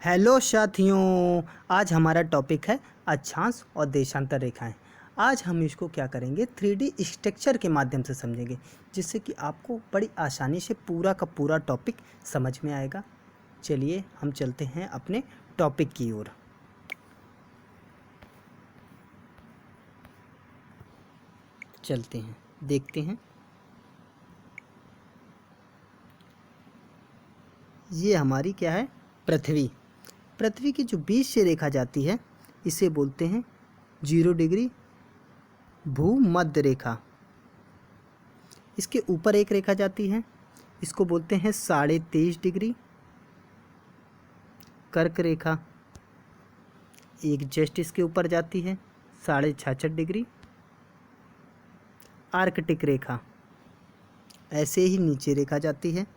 Hello साथियों, आज हमारा टॉपिक है अक्षांश और देशांतर रेखाएं। आज हम इसको क्या करेंगे, 3D स्ट्रक्चर के माध्यम से समझेंगे, जिससे कि आपको बड़ी आसानी से पूरा का पूरा टॉपिक समझ में आएगा। चलिए हम चलते हैं अपने टॉपिक की ओर। चलते हैं, देखते हैं। ये हमारी क्या है, पृथ्वी। पृथ्वी की जो बीच से रेखा जाती है इसे बोलते हैं 0 डिग्री भूमध्य रेखा। इसके ऊपर एक रेखा जाती है, इसको बोलते हैं 23.5 डिग्री कर्क रेखा। एक जस्ट इसके ऊपर जाती है 66.5 डिग्री आर्कटिक रेखा। ऐसे ही नीचे रेखा जाती है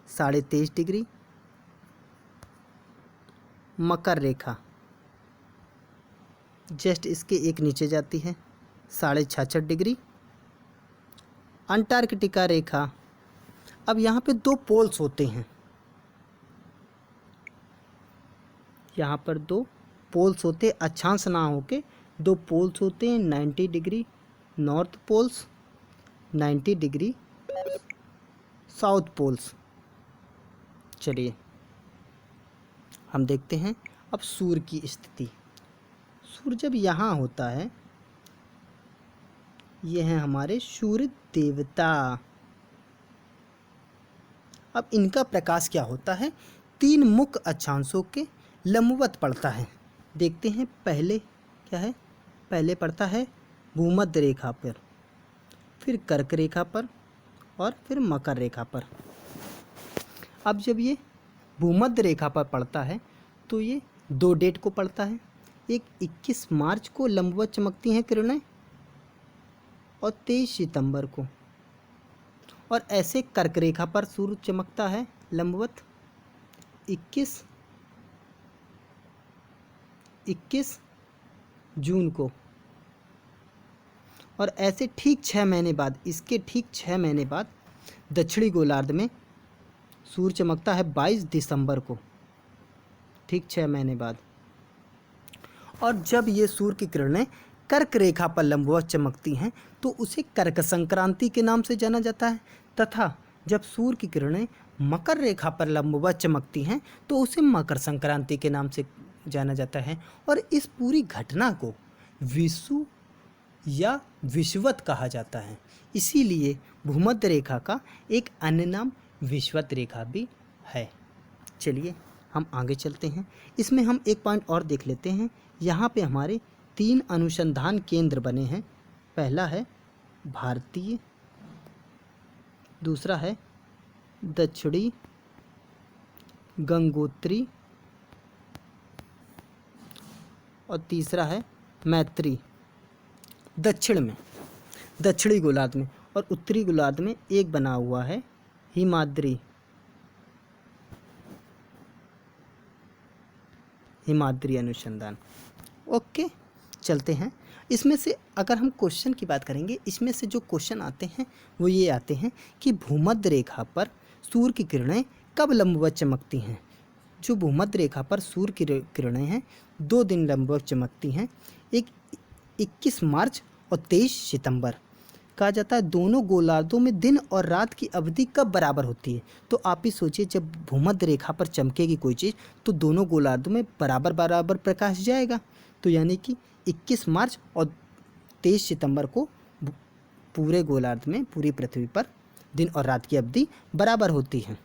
23.5 डिग्री मकर रेखा। जस्ट इसके एक नीचे जाती है 66.5 डिग्री अंटार्कटिका रेखा। अब यहाँ पे दो पोल्स होते हैं, यहाँ पर दो पोल्स होते हैं, अक्षांश ना होके दो पोल्स होते हैं। 90 degree north poles, 90 degree south poles. चलिए हम देखते हैं अब सूर्य की स्थिति। सूर्य जब यहाँ होता है, ये हैं हमारे सूर्य देवता। अब इनका प्रकाश क्या होता है, 3 मुख्य अक्षांशों के लंबवत पड़ता है। देखते हैं पहले क्या है, पहले पड़ता है भूमध्य रेखा पर, फिर कर्क रेखा पर और फिर मकर रेखा पर। अब जब ये भूमध्य रेखा पर पड़ता है तो ये 2 डेट को पड़ता है। एक 21 मार्च को लंबवत चमकती हैं किरणें और 23 सितंबर को। और ऐसे कर्क रेखा पर सूर्य चमकता है लंबवत 21 जून को। और ऐसे ठीक 6 महीने बाद, इसके ठीक 6 महीने बाद दक्षिणी गोलार्ध में सूर्य चमकता है 22 दिसंबर को, ठीक 6 महीने बाद। और जब ये सूर्य की किरणें कर्क रेखा पर लंबवत चमकती हैं तो उसे कर्क संक्रांति के नाम से जाना जाता है, तथा जब सूर्य की किरणें मकर रेखा पर लंबवत चमकती हैं तो उसे मकर संक्रांति के नाम से जाना जाता है। और इस पूरी घटना को विषुव या विषुवत कहा जाता है। इसीलिए भूमध्य रेखा का एक अन्य नाम विषुवत रेखा भी है। चलिए हम आगे चलते हैं। इसमें हम एक पॉइंट और देख लेते हैं। यहाँ पे हमारे 3 अनुसंधान केंद्र बने हैं। पहला है भारतीय, दूसरा है दक्षिणी गंगोत्री और तीसरा है मैत्री। दक्षिण में, दक्षिणी गोलार्ध में, और उत्तरी गोलार्ध में एक बना हुआ है हिमाद्री अनुसंधान। ओके, चलते हैं। इसमें से अगर हम क्वेश्चन की बात करेंगे, इसमें से जो क्वेश्चन आते हैं वो ये आते हैं कि भूमध्य रेखा पर सूर्य की किरणें कब लंबवत चमकती हैं। जो भूमध्य रेखा पर सूर्य की किरणें हैं 2 दिन लंबवत चमकती हैं, एक 21 मार्च और 23 सितंबर। कहा जाता है दोनों गोलार्धों में दिन और रात की अवधि कब बराबर होती है। तो आप ही सोचिए, जब भूमध्य रेखा पर चमकेगी कोई चीज़ तो दोनों गोलार्धों में बराबर बराबर प्रकाश जाएगा। तो यानी कि 21 मार्च और 23 सितंबर को पूरे गोलार्ध में, पूरी पृथ्वी पर दिन और रात की अवधि बराबर होती है।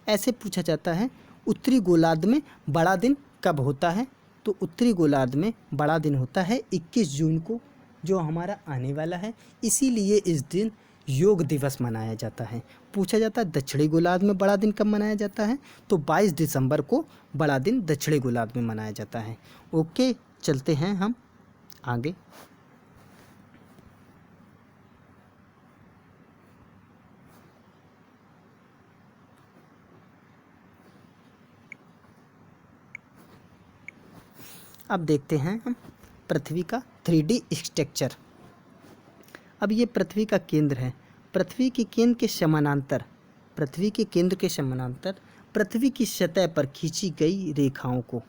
ऐसे पूछा जाता है उत्तरी गोलार्ध में बड़ा दिन कब होता है। तो उत्तरी गोलार्ध में बड़ा दिन होता है 21 जून को, जो हमारा आने वाला है। इसीलिए इस दिन योग दिवस मनाया जाता है। पूछा जाता है दक्षिणी गोलार्ध में बड़ा दिन कब मनाया जाता है, तो 22 दिसंबर को बड़ा दिन दक्षिणी गोलार्ध में मनाया जाता है। ओके, चलते हैं हम आगे। अब देखते हैं हम पृथ्वी का 3D स्ट्रक्चर। अब ये पृथ्वी का केंद्र है। पृथ्वी के केंद्र के समानांतर, पृथ्वी के केंद्र के समानांतर पृथ्वी की सतह पर खींची गई रेखाओं को,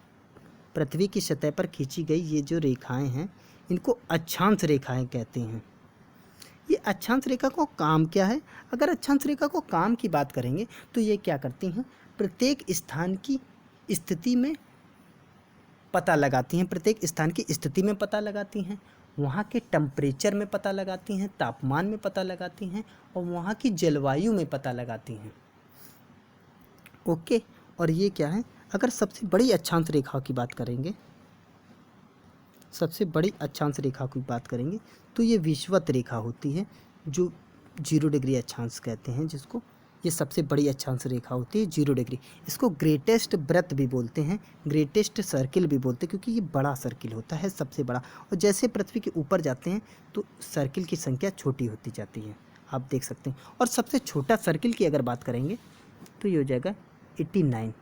पृथ्वी की सतह पर खींची गई ये जो रेखाएं हैं इनको अक्षांश रेखाएं कहते हैं। ये अक्षांश रेखा को काम क्या है? अगर अक्षांश रेखा को काम की बात करेंगे तो ये क्या करती हैं, प्रत्येक स्थान की स्थिति में पता लगाती हैं, प्रत्येक स्थान की स्थिति में पता लगाती हैं, वहाँ के टेम्परेचर में पता लगाती हैं, तापमान में पता लगाती हैं और वहाँ की जलवायु में पता लगाती हैं। ओके, और ये क्या है, अगर सबसे बड़ी अक्षांश रेखा की बात करेंगे, सबसे बड़ी अक्षांश रेखा की बात करेंगे तो ये विषुवत रेखा होती है, जो 0 डिग्री अक्षांश कहते हैं जिसको। ये सबसे बड़ी अक्षांश रेखा होती है 0 डिग्री। इसको ग्रेटेस्ट वृत्त भी बोलते हैं, ग्रेटेस्ट सर्किल भी बोलते हैं, क्योंकि ये बड़ा सर्किल होता है, सबसे बड़ा। और जैसे पृथ्वी के ऊपर जाते हैं तो सर्किल की संख्या छोटी होती जाती है, आप देख सकते हैं। और सबसे छोटा सर्किल की अगर बात करेंगे तो ये हो जाएगा 89।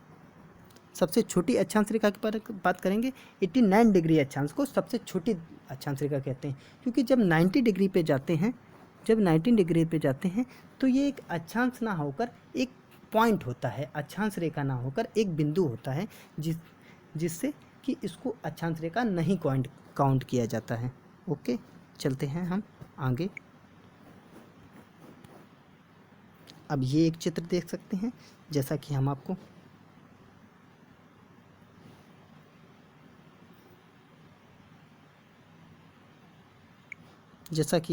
सबसे छोटी अक्षांश रेखा की बात करेंगे 89 डिग्री अक्षांश को सबसे छोटी अक्षांश रेखा कहते हैं, क्योंकि जब 90 डिग्री पे जाते हैं, जब 90 डिग्री पे जाते हैं तो ये एक अक्षांश ना होकर एक पॉइंट होता है, अक्षांश रेखा ना होकर एक बिंदु होता है, जिससे कि इसको अक्षांश रेखा नहीं काउंट किया जाता है। ओके, चलते हैं हम आगे। अब ये एक चित्र देख सकते हैं, जैसा कि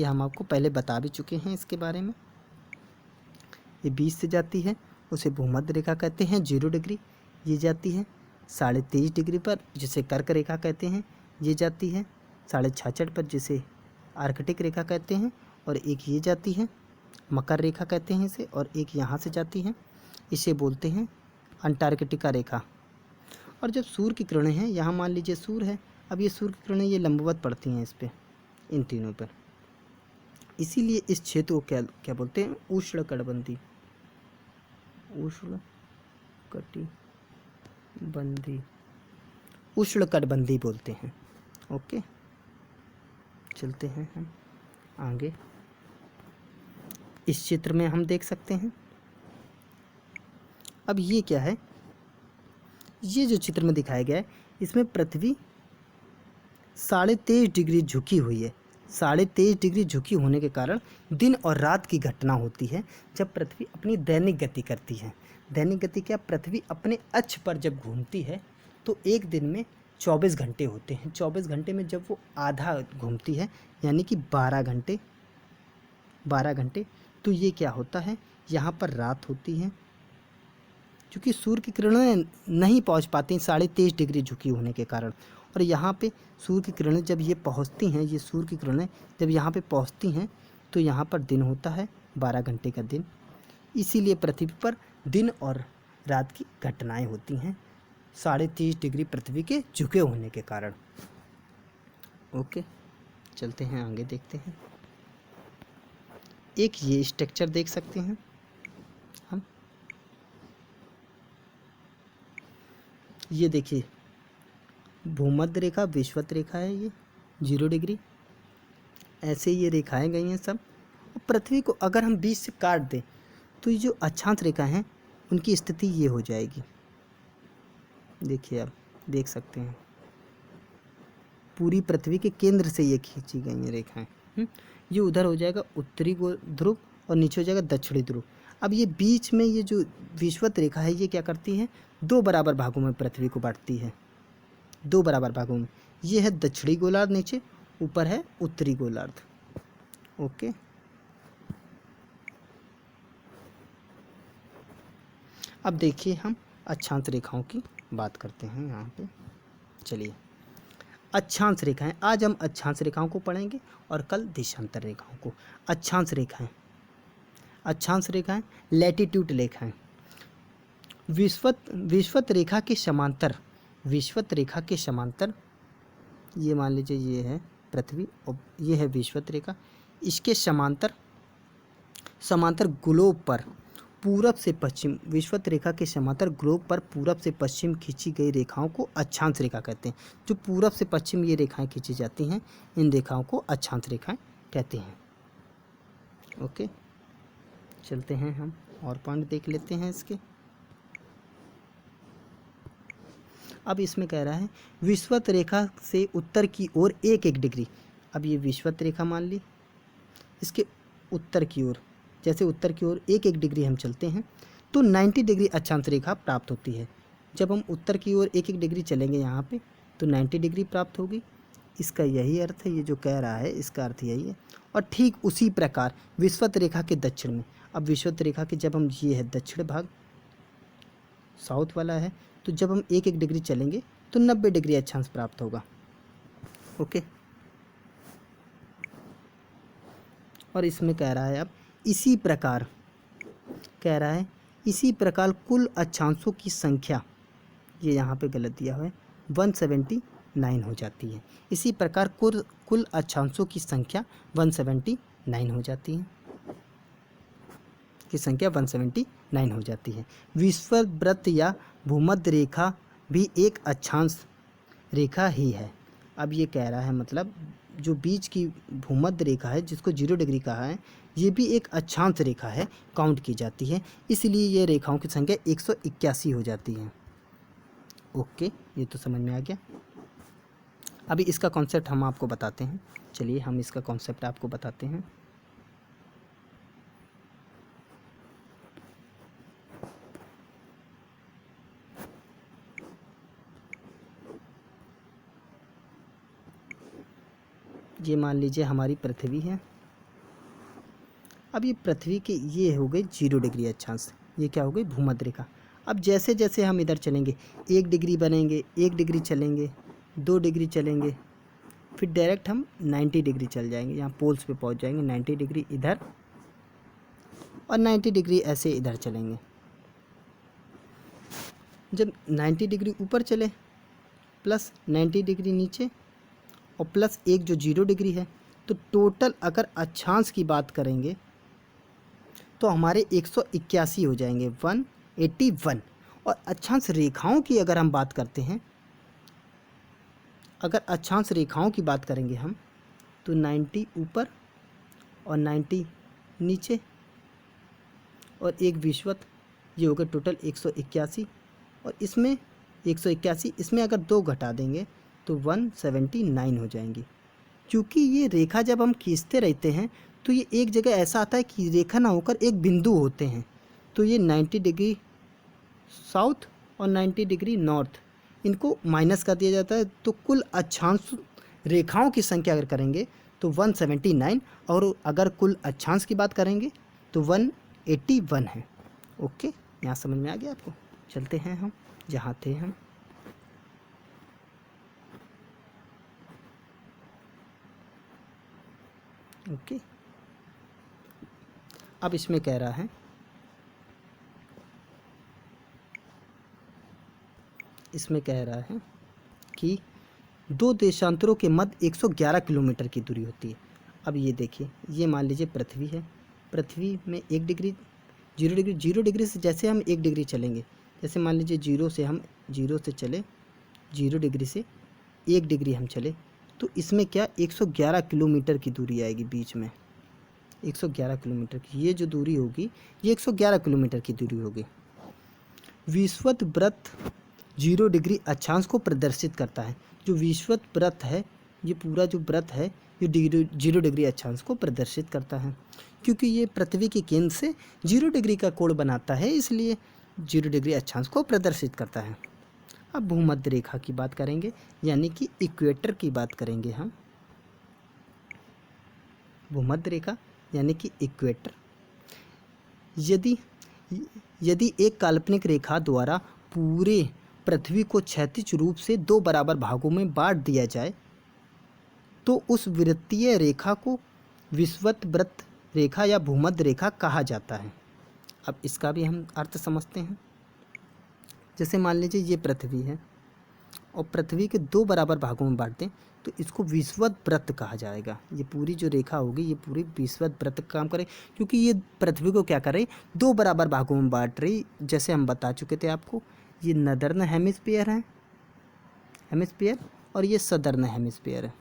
हम आपको पहले बता भी चुके हैं इसके बारे में। ये 20 से जाती है उसे भूमध्य रेखा कहते हैं 0 डिग्री। ये जाती है 23.5 डिग्री पर जिसे कर्क रेखा कहते हैं। ये जाती है 66.5 पर जिसे आर्कटिक रेखा कहते हैं। और एक ये जाती है मकर रेखा कहते हैं इसे, और एक यहाँ से जाती है, इसे बोलते हैं अंटार्कटिका रेखा। और जब सूर्य की किरणें हैं, यहाँ मान लीजिए सूर्य है, अब ये सूर्य की किरणें ये लंबवत पड़ती हैं इस पर, इन तीनों पर, इसीलिए इस क्षेत्र को क्या बोलते हैं, उष्णकटिबंधीय बोलते हैं। ओके, चलते हैं हम आगे। इस चित्र में हम देख सकते हैं, अब ये क्या है, ये जो चित्र में दिखाया गया है इसमें पृथ्वी 23.5 डिग्री झुकी हुई है। 23.5 डिग्री झुकी होने के कारण दिन और रात की घटना होती है जब पृथ्वी अपनी दैनिक गति करती है। दैनिक गति क्या, पृथ्वी अपने अक्ष पर जब घूमती है तो एक दिन में 24 घंटे होते हैं। 24 घंटे में जब वो आधा घूमती है यानी कि 12 घंटे, तो ये क्या होता है, यहाँ पर रात होती है, क्योंकि सूर्य की किरणें नहीं पहुँच पाती 23.5 डिग्री झुकी होने के कारण। और यहाँ पे सूर्य की किरणें जब ये पहुँचती हैं, ये सूर्य की किरणें जब यहाँ पे पहुँचती हैं तो यहाँ पर दिन होता है 12 घंटे का दिन। इसीलिए पृथ्वी पर दिन और रात की घटनाएं होती हैं 23.5 डिग्री पृथ्वी के झुके होने के कारण। ओके, चलते हैं आगे, देखते हैं। एक ये स्ट्रक्चर देख सकते हैं हम, ये देखिए भूमध्य रेखा विषुवत रेखा है, ये 0 डिग्री, ऐसे ये रेखाएं गई हैं सब। और पृथ्वी को अगर हम बीच से काट दें तो ये जो अक्षांश रेखा हैं उनकी स्थिति ये हो जाएगी। देखिए आप देख सकते हैं पूरी पृथ्वी के केंद्र से ये खींची गई हैं रेखाएं। ये उधर हो जाएगा उत्तरी ध्रुव और नीचे हो जाएगा दक्षिणी ध्रुव। अब ये बीच में ये जो विषुवत रेखा है ये क्या करती है, 2 बराबर भागों में पृथ्वी को बांटती है, 2 बराबर भागों में। ये है दक्षिणी गोलार्ध, नीचे ऊपर है उत्तरी गोलार्ध। ओके, अब देखिए हम अक्षांश रेखाओं की बात करते हैं यहाँ पे। चलिए, अक्षांश रेखाएं, आज हम अक्षांश रेखाओं को पढ़ेंगे और कल देशांतर रेखाओं को। अक्षांश रेखाएं लैटिट्यूड रेखाएं विषुवत रेखा के समांतर, ये मान लीजिए ये है पृथ्वी और ये है विषुवत रेखा, इसके समांतर ग्लोब पर पूरब से पश्चिम, विषुवत रेखा के समांतर ग्लोब पर पूरब से पश्चिम खींची गई रेखाओं को अक्षांश रेखा कहते हैं। जो पूरब से पश्चिम ये रेखाएं खींची जाती हैं, इन रेखाओं को अक्षांश रेखाएं कहते हैं। ओके, चलते हैं हम और पॉइंट देख लेते हैं इसके। अब इसमें कह रहा है विषुवत रेखा से उत्तर की ओर 1-1 डिग्री। अब ये विषुवत रेखा मान ली, इसके उत्तर की ओर, जैसे उत्तर की ओर 1-1 डिग्री हम चलते हैं तो 90 डिग्री अक्षांश रेखा प्राप्त होती है। जब हम उत्तर की ओर 1-1 डिग्री चलेंगे यहाँ पे तो 90 डिग्री प्राप्त होगी। इसका यही अर्थ है, ये जो कह रहा है इसका अर्थ यही है। और ठीक उसी प्रकार विषुवत रेखा के दक्षिण में, अब विषुवत रेखा के जब हम, ये है दक्षिण भाग, साउथ वाला है, तो जब हम 1-1 डिग्री चलेंगे तो 90 डिग्री अक्षांश प्राप्त होगा। ओके। और इसमें कह रहा है अब इसी प्रकार, कह रहा है इसी प्रकार कुल अक्षांशों की संख्या, ये यहाँ पे गलत दिया हुआ है, 179 हो जाती है। इसी प्रकार कुल अक्षांशों की संख्या 179 हो जाती है, की संख्या 179 हो जाती है। विषुवत वृत्त या भूमध्य रेखा भी एक अक्षांश रेखा ही है। अब ये कह रहा है मतलब जो बीच की भूमध्य रेखा है जिसको 0 डिग्री कहा है, ये भी एक अक्षांश रेखा है, काउंट की जाती है, इसलिए ये रेखाओं की संख्या 181 हो जाती है। ओके, ये तो समझ में आ गया। अभी इसका कॉन्सेप्ट हम आपको बताते हैं। चलिए हम इसका कॉन्सेप्ट आपको बताते हैं। ये मान लीजिए हमारी पृथ्वी है। अब ये पृथ्वी के ये हो गए 0 डिग्री अक्षांश, ये क्या हो गई भूमध्य रेखा। अब जैसे जैसे हम इधर चलेंगे 1 डिग्री बनेंगे, 1 डिग्री चलेंगे, 2 डिग्री चलेंगे, फिर डायरेक्ट हम 90 डिग्री चल जाएंगे, यहाँ पोल्स पे पहुँच जाएंगे। 90 डिग्री इधर और 90 डिग्री ऐसे इधर चलेंगे। जब 90 डिग्री ऊपर चले प्लस 90 डिग्री नीचे और प्लस 1 जो 0 डिग्री है, तो टोटल अगर अक्षांश की बात करेंगे तो हमारे 181 हो जाएंगे, 181। और अक्षांश रेखाओं की अगर हम बात करते हैं, अगर अक्षांश रेखाओं की बात करेंगे हम तो 90 ऊपर और 90 नीचे और एक विषुवत, ये हो गए टोटल 181। और इसमें 181, इसमें अगर 2 घटा देंगे तो 179 हो जाएंगी। क्योंकि ये रेखा जब हम खींचते रहते हैं तो ये एक जगह ऐसा आता है कि रेखा ना होकर एक बिंदु होते हैं, तो ये 90 डिग्री साउथ और 90 डिग्री नॉर्थ, इनको माइनस कर दिया जाता है। तो कुल अक्षांश रेखाओं की संख्या अगर करेंगे तो 179, और अगर कुल अक्षांश की बात करेंगे तो 181 है। ओके, यहाँ समझ में आ गया आपको। चलते हैं हम जहाँ थे हम। ओके, अब इसमें कह रहा है कि 2 देशांतरों के मध्य 111 किलोमीटर की दूरी होती है। अब ये देखिए, ये मान लीजिए पृथ्वी है, पृथ्वी में 1 डिग्री 0 डिग्री से जैसे हम 1 डिग्री चलेंगे, जैसे मान लीजिए 0 से हम 0 से चले, 0 डिग्री से 1 डिग्री हम चले, तो इसमें क्या 111 किलोमीटर की दूरी आएगी बीच में। 111 किलोमीटर की ये जो दूरी होगी, ये 111 किलोमीटर की दूरी होगी। विषुवत वृत्त 0 डिग्री अक्षांश को प्रदर्शित करता है। जो विषुवत वृत्त है, ये पूरा जो वृत्त है, ये 0 डिग्री अक्षांश को प्रदर्शित करता है, क्योंकि ये पृथ्वी के केंद्र से 0 डिग्री का कोण बनाता है, इसलिए 0 डिग्री अक्षांश को प्रदर्शित करता है। अब भूमध्य रेखा की बात करेंगे, यानी कि इक्वेटर की बात करेंगे हम। भूमध्य रेखा यानी कि इक्वेटर, यदि एक काल्पनिक रेखा द्वारा पूरे पृथ्वी को क्षैतिज रूप से 2 बराबर भागों में बांट दिया जाए तो उस वृत्तीय रेखा को विषुवत वृत्त रेखा या भूमध्य रेखा कहा जाता है। अब इसका भी हम अर्थ समझते हैं। जैसे मान लीजिए ये पृथ्वी है और पृथ्वी के 2 बराबर भागों में बांट दें तो इसको विषुवत वृत्त कहा जाएगा। ये पूरी जो रेखा होगी ये पूरी विषुवत वृत्त का काम करे, क्योंकि ये पृथ्वी को क्या कर रही, 2 बराबर भागों में बांट रही। जैसे हम बता चुके थे आपको, ये नदर्न हेमिस्फीयर है, और ये सदर्न हेमिस्फीयर है।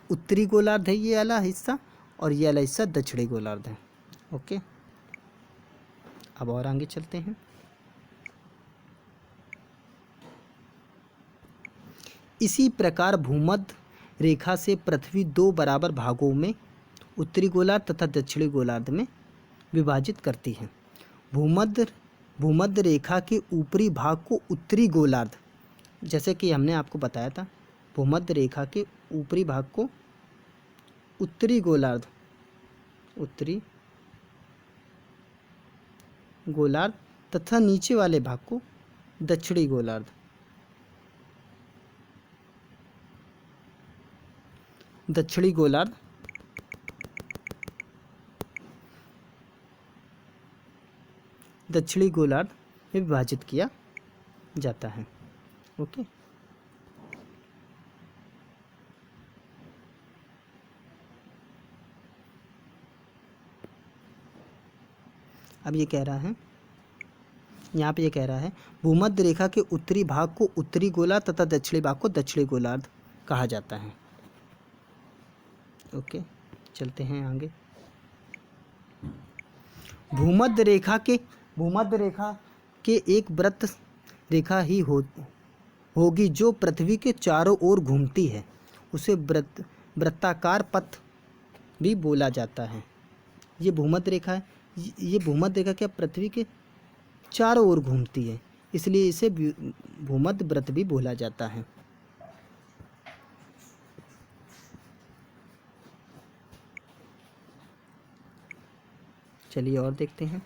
उत्तरी गोलार्ध है ये वाला हिस्सा, और ये वाला हिस्सा दक्षिणी गोलार्ध है। ओके, अब और आगे चलते हैं। इसी प्रकार भूमध्य रेखा से पृथ्वी दो बराबर भागों में उत्तरी गोलार्ध तथा दक्षिणी गोलार्ध में विभाजित करती है। भूमध्य रेखा के ऊपरी भाग को उत्तरी गोलार्ध, जैसे कि हमने आपको बताया था, भूमध्य रेखा के ऊपरी भाग को उत्तरी गोलार्ध तथा नीचे वाले भाग को दक्षिणी गोलार्ध। दक्षिणी गोलार्ध में विभाजित किया जाता है। ओके, अब ये कह रहा है, यहाँ पे ये कह रहा है भूमध्य रेखा के उत्तरी भाग को उत्तरी गोलार्ध तथा दक्षिणी भाग को दक्षिणी गोलार्ध कहा जाता है। ओके, चलते हैं आगे। भूमध्य रेखा के एक वृत्त रेखा ही होगी जो पृथ्वी के चारों ओर घूमती है, उसे वृत्ताकार पथ भी बोला जाता है। ये भूमध्य रेखा है, ये भूमध्य रेखा क्या पृथ्वी के चारों ओर घूमती है, इसलिए इसे भूमध्य वृत्त भी बोला जाता है। चलिए और देखते हैं।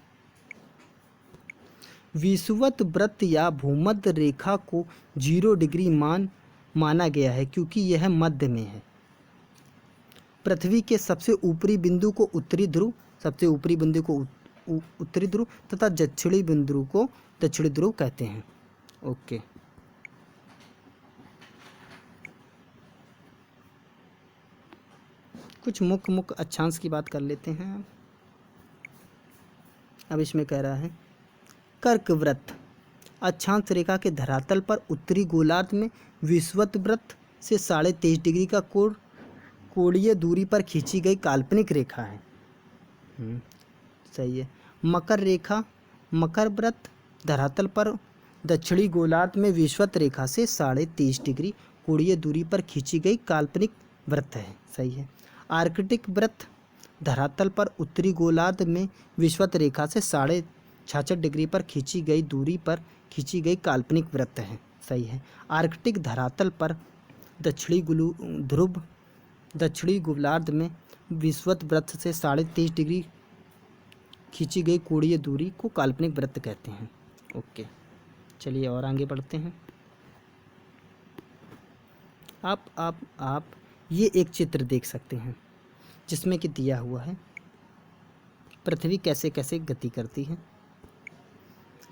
विषुवत वृत्त या भूमध्य रेखा को 0 डिग्री माना गया है क्योंकि यह मध्य में है। पृथ्वी के सबसे ऊपरी बिंदु को उत्तरी ध्रुव तथा दक्षिणी बिंदु को दक्षिणी ध्रुव कहते हैं। ओके, कुछ मुख्य अक्षांश की बात कर लेते हैं। अब इसमें कह रहा है कर्क वृत्त अक्षांश रेखा के धरातल पर उत्तरी गोलार्ध में विषुवत वृत्त से 23.5 डिग्री का कोणीय दूरी पर खींची गई काल्पनिक रेखा है। सही है। मकर वृत्त धरातल पर दक्षिणी गोलार्ध में विषुवत रेखा से 23.5 डिग्री कोणीय दूरी पर खींची गई काल्पनिक वृत्त है। सही है। आर्कटिक वृत्त धरातल पर उत्तरी गोलार्ध में विषुवत रेखा से 66.5 डिग्री पर खींची गई दूरी पर खींची गई काल्पनिक वृत्त है। सही है। आर्कटिक धरातल पर दक्षिणी गोलार्ध में विषुवत वृत्त से 23.5 डिग्री खींची गई कोणीय दूरी को काल्पनिक वृत्त कहते हैं। ओके, चलिए और आगे बढ़ते हैं। आप ये एक चित्र देख सकते हैं जिसमें कि दिया हुआ है पृथ्वी कैसे कैसे गति करती है।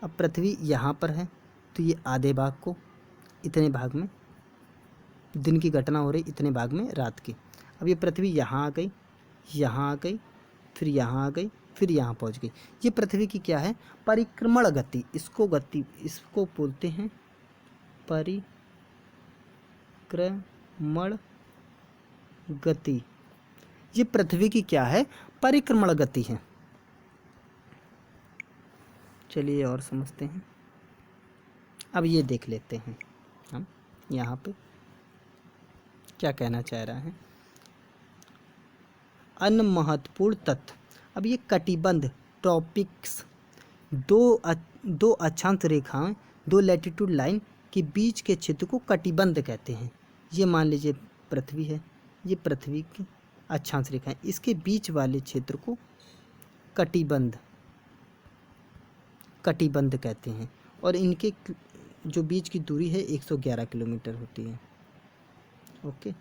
अब पृथ्वी यहाँ पर है तो ये आधे भाग को इतने भाग में दिन की घटना हो रही, इतने भाग में रात की। अब ये पृथ्वी यहाँ आ गई, फिर यहाँ आ गई, फिर यहाँ पहुँच गई। ये पृथ्वी की क्या है? परिक्रमण गति। इसको बोलते हैं परिक्रमण गति। ये पृथ्वी की क्या है? परिक्रमण गति है। चलिए और समझते हैं। अब ये देख लेते हैं हम यहाँ पे क्या कहना चाह रहा है। अन्य महत्वपूर्ण तथ्य। अब ये कटिबंध ट्रॉपिक्स दो अक्षांश रेखाएं, 2 लैटिट्यूड लाइन के बीच के क्षेत्र को कटिबंध कहते हैं। ये मान लीजिए पृथ्वी है, ये पृथ्वी की अक्षांश रेखाएं, इसके बीच वाले क्षेत्र को कटिबंध कहते हैं और इनके जो बीच की दूरी है 111 किलोमीटर होती है। ओके,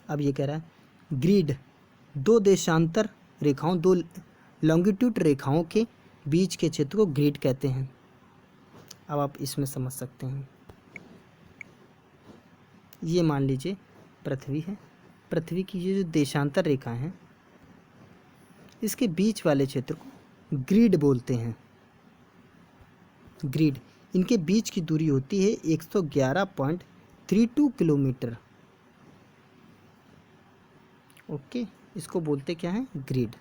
अब ये कह रहा है ग्रिड 2 देशांतर रेखाओं, 2 लॉन्गिट्यूड रेखाओं के बीच के क्षेत्र को ग्रिड कहते हैं। अब आप इसमें समझ सकते हैं। ये मान लीजिए पृथ्वी है, पृथ्वी की ये जो देशांतर रेखाएं हैं इसके बीच वाले क्षेत्र को ग्रिड बोलते हैं। ग्रिड, इनके बीच की दूरी होती है 111.32 किलोमीटर। ओके, इसको बोलते क्या है? ग्रिड।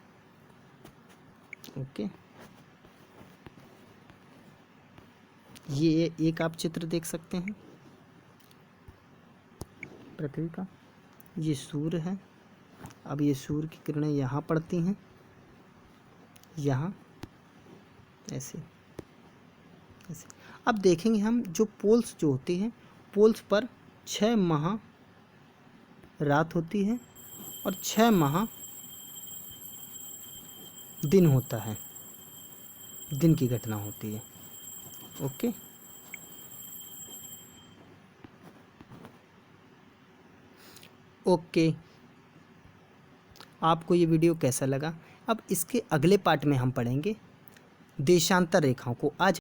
ओके, ये एक आप चित्र देख सकते हैं पृथ्वी का, ये सूर्य है। अब ये सूर्य की किरणें यहाँ पड़ती हैं, यहाँ ऐसे ऐसे। अब देखेंगे हम जो पोल्स जो होती हैं, पोल्स पर 6 माह रात होती है और 6 माह दिन होता है, दिन की घटना होती है। Okay, okay. आपको ये वीडियो कैसा लगा? अब इसके अगले पार्ट में हम पढ़ेंगे देशांतर रेखाओं को। आज